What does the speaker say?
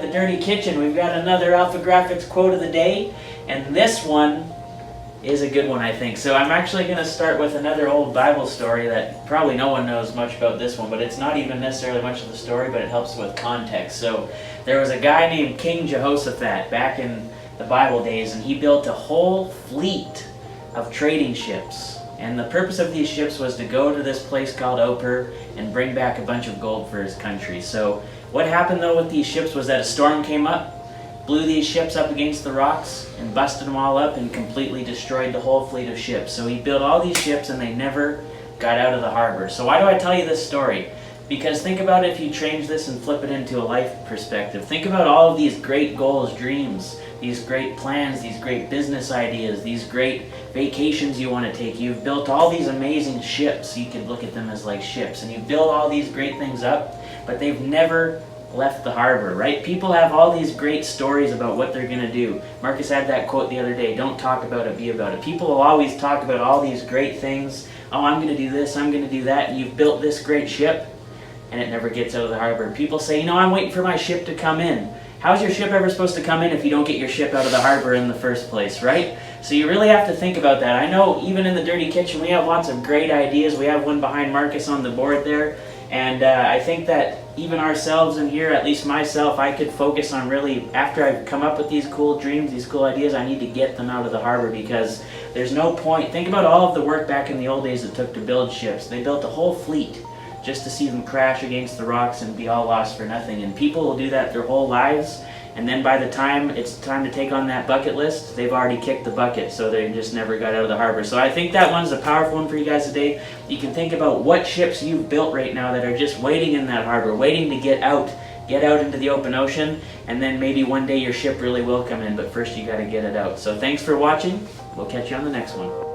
to the Dirty Kitchen. We've got another Alpha Graphics quote of the day, and this one is a good one, I think. So I'm actually going to start with another old Bible story that probably no one knows much about this one, but it's not even necessarily much of the story, but it helps with context. So there was a guy named King Jehoshaphat back in the Bible days, and he built a whole fleet of trading ships. And the purpose of these ships was to go to this place called Ophir and bring back a bunch of gold for his country. So what happened though with these ships was that a storm came up, blew these ships up against the rocks and busted them all up and completely destroyed the whole fleet of ships. So he built all these ships and they never got out of the harbor. So why do I tell you this story? Because think about it if you change this and flip it into a life perspective. Think about all of these great goals, dreams, these great plans, these great business ideas, these great vacations you want to take. You've built all these amazing ships. You could look at them as like ships. And you build all these great things up, but they've never left the harbor, right? People have all these great stories about what they're going to do. Marcus had that quote the other day, don't talk about it, be about it. People will always talk about all these great things. Oh, I'm going to do this, I'm going to do that. And you've built this great ship, and it never gets out of the harbor. People say, I'm waiting for my ship to come in. How's your ship ever supposed to come in if you don't get your ship out of the harbor in the first place, right? So you really have to think about that. I know even in the Dirty Kitchen we have lots of great ideas. We have one behind Marcus on the board there. And I think that even ourselves in here, at least myself, I could focus on really, after I've come up with these cool dreams, these cool ideas, I need to get them out of the harbor because there's no point. Think about all of the work back in the old days it took to build ships. They built a whole fleet just to see them crash against the rocks and be all lost for nothing. And people will do that their whole lives, and then by the time it's time to take on that bucket list, they've already kicked the bucket, so they just never got out of the harbor. So I think that one's a powerful one for you guys today. You can think about what ships you've built right now that are just waiting in that harbor, waiting to get out into the open ocean, and then maybe one day your ship really will come in, but first you got to get it out. So thanks for watching. We'll catch you on the next one.